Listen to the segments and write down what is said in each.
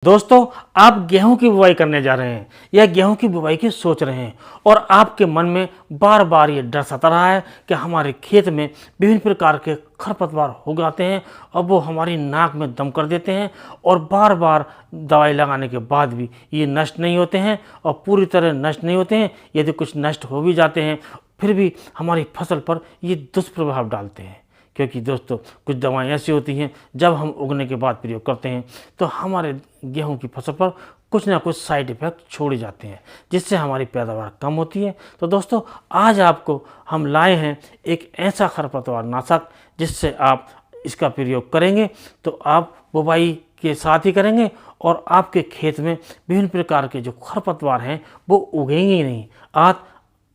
दोस्तों, आप गेहूं की बुवाई करने जा रहे हैं या गेहूं की बुवाई की सोच रहे हैं और आपके मन में बार बार ये डर सता रहा है कि हमारे खेत में विभिन्न प्रकार के खरपतवार हो जाते हैं और वो हमारी नाक में दम कर देते हैं और बार बार दवाई लगाने के बाद भी ये नष्ट नहीं होते हैं और पूरी तरह नष्ट नहीं होते हैं। यदि कुछ नष्ट हो भी जाते हैं फिर भी हमारी फसल पर ये दुष्प्रभाव डालते हैं, क्योंकि दोस्तों कुछ दवाएं ऐसी होती हैं जब हम उगने के बाद प्रयोग करते हैं तो हमारे गेहूं की फसल पर कुछ ना कुछ साइड इफ़ेक्ट छोड़े जाते हैं जिससे हमारी पैदावार कम होती है। तो दोस्तों आज आपको हम लाए हैं एक ऐसा खरपतवार नाशक जिससे आप इसका प्रयोग करेंगे तो आप बुवाई के साथ ही करेंगे और आपके खेत में विभिन्न प्रकार के जो खरपतवार हैं वो उगेंगे ही नहीं। आज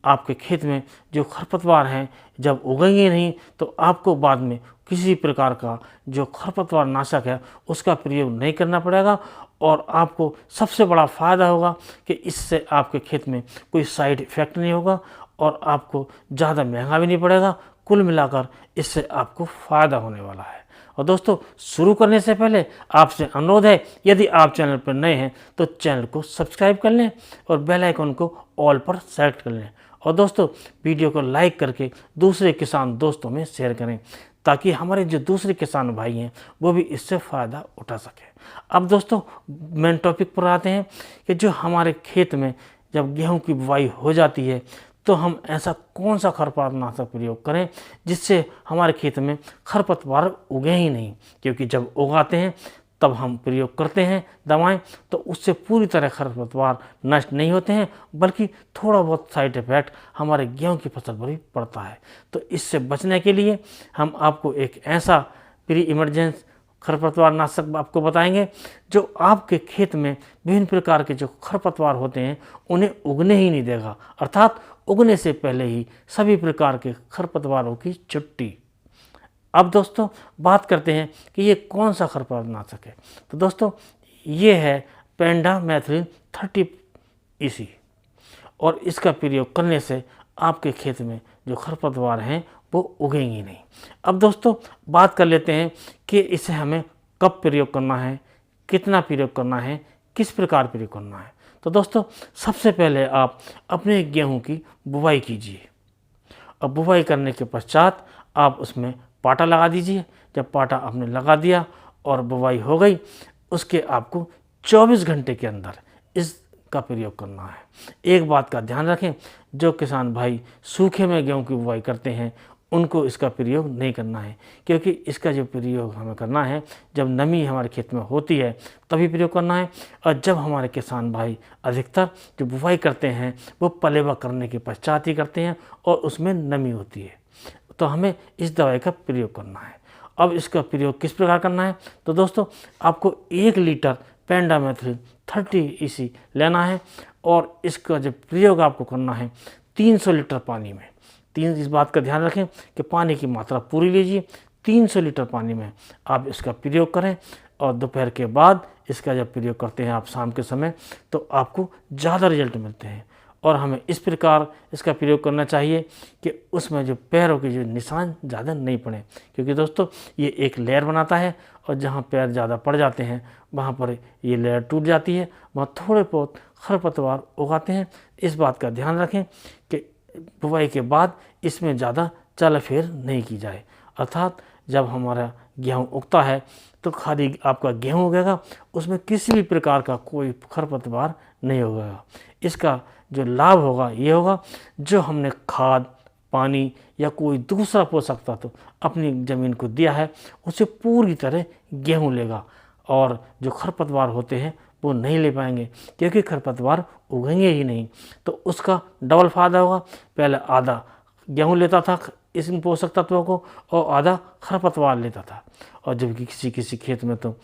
आपके खेत में जो खरपतवार हैं जब उगेंगे नहीं तो आपको बाद में किसी प्रकार का जो खरपतवार नाशक है उसका प्रयोग नहीं करना पड़ेगा और आपको सबसे बड़ा फ़ायदा होगा कि इससे आपके खेत में कोई साइड इफ़ेक्ट नहीं होगा और आपको ज़्यादा महंगा भी नहीं पड़ेगा। कुल मिलाकर इससे आपको फ़ायदा होने वाला है। और दोस्तों शुरू करने से पहले आपसे अनुरोध है, यदि आप चैनल पर नए हैं तो चैनल को सब्सक्राइब कर लें और बेल आइकन को ऑल पर सेलेक्ट कर लें और दोस्तों वीडियो को लाइक करके दूसरे किसान दोस्तों में शेयर करें ताकि हमारे जो दूसरे किसान भाई हैं वो भी इससे फ़ायदा उठा सकें। अब दोस्तों मेन टॉपिक पर आते हैं कि जो हमारे खेत में जब गेहूं की बुवाई हो जाती है तो हम ऐसा कौन सा खरपतवार नाशक प्रयोग करें जिससे हमारे खेत में खरपतवार उगे ही नहीं, क्योंकि जब उगाते हैं तब हम प्रयोग करते हैं दवाएं तो उससे पूरी तरह खरपतवार नष्ट नहीं होते हैं बल्कि थोड़ा बहुत साइड इफेक्ट हमारे गेहूं की फसल पर भी पड़ता है। तो इससे बचने के लिए हम आपको एक ऐसा प्री इमरजेंसी खरपतवार नाशक आपको बताएंगे जो आपके खेत में विभिन्न प्रकार के जो खरपतवार होते हैं उन्हें उगने ही नहीं देगा, अर्थात उगने से पहले ही सभी प्रकार के खरपतवारों की छुट्टी। अब दोस्तों बात करते हैं कि ये कौन सा खरपतवार नाशक है। तो दोस्तों ये है पेंडामेथ्रिन 30 EC और इसका प्रयोग करने से आपके खेत में जो खरपतवार हैं वो उगेंगे नहीं। अब दोस्तों बात कर लेते हैं कि इसे हमें कब प्रयोग करना है, कितना प्रयोग करना है, किस प्रकार प्रयोग करना है। तो दोस्तों सबसे पहले आप अपने गेहूं की बुवाई कीजिए और बुवाई करने के पश्चात आप उसमें पाटा लगा दीजिए। जब पाटा आपने लगा दिया और बुवाई हो गई उसके आपको 24 घंटे के अंदर इसका प्रयोग करना है। एक बात का ध्यान रखें, जो किसान भाई सूखे में गेहूं की बुवाई करते हैं उनको इसका प्रयोग नहीं करना है, क्योंकि इसका जो प्रयोग हमें करना है जब नमी हमारे खेत में होती है तभी प्रयोग करना है। और जब हमारे किसान भाई अधिकतर जो बुवाई करते हैं वो पलेवा करने के पश्चात ही करते हैं और उसमें नमी होती है, तो हमें इस दवाई का प्रयोग करना है। अब इसका प्रयोग किस प्रकार करना है। तो दोस्तों आपको 1 लीटर पेंडामेथ्रिन 30 EC लेना है और इसका जो प्रयोग आपको करना है 300 लीटर पानी में। इस बात का ध्यान रखें कि पानी की मात्रा पूरी लीजिए। 300 लीटर पानी में आप इसका प्रयोग करें और दोपहर के बाद इसका जब प्रयोग करते हैं आप शाम के समय तो आपको ज़्यादा रिजल्ट मिलते हैं। और हमें इस प्रकार इसका प्रयोग करना चाहिए कि उसमें जो पैरों के जो निशान ज़्यादा नहीं पड़े, क्योंकि दोस्तों ये एक लेयर बनाता है और जहाँ पैर ज़्यादा पड़ जाते हैं वहाँ पर ये लेयर टूट जाती है, वहाँ थोड़े बहुत खरपतवार उगाते हैं। इस बात का ध्यान रखें कि बुवाई के बाद इसमें ज़्यादा चल फेर नहीं की जाए, अर्थात जब हमारा गेहूँ उगता है तो खाली आपका गेहूँ उगेगा, उसमें किसी भी प्रकार का कोई खरपतवार नहीं उगेगा। इसका जो लाभ होगा ये होगा जो हमने खाद, पानी या कोई दूसरा पोषक तत्व अपनी ज़मीन को दिया है उसे पूरी तरह गेहूँ लेगा और जो खरपतवार होते हैं वो नहीं ले पाएंगे, क्योंकि खरपतवार उगेंगे ही नहीं। तो उसका डबल फायदा होगा, पहले आधा गेहूँ लेता था इन पोषक तत्वों को और आधा खरपतवार लेता था। और जबकि किसी खेत में तो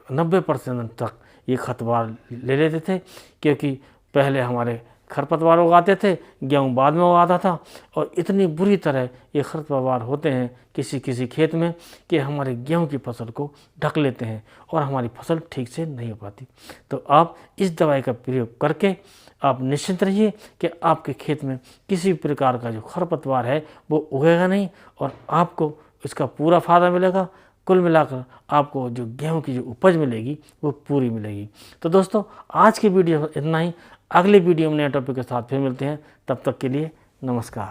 90% तक ये खरपतवार ले लेते थे, क्योंकि पहले हमारे खरपतवार उगाते थे, गेहूँ बाद में उगाता था और इतनी बुरी तरह ये खरपतवार होते हैं किसी खेत में कि हमारे गेहूँ की फसल को ढक लेते हैं और हमारी फसल ठीक से नहीं हो पाती। तो आप इस दवाई का प्रयोग करके आप निश्चिंत रहिए कि आपके खेत में किसी प्रकार का जो खरपतवार है वो उगेगा नहीं और आपको इसका पूरा फायदा मिलेगा। कुल मिलाकर आपको जो गेहूं की जो उपज मिलेगी वो पूरी मिलेगी। तो दोस्तों आज की वीडियो इतना ही। अगले वीडियो में नए टॉपिक के साथ फिर मिलते हैं। तब तक के लिए नमस्कार।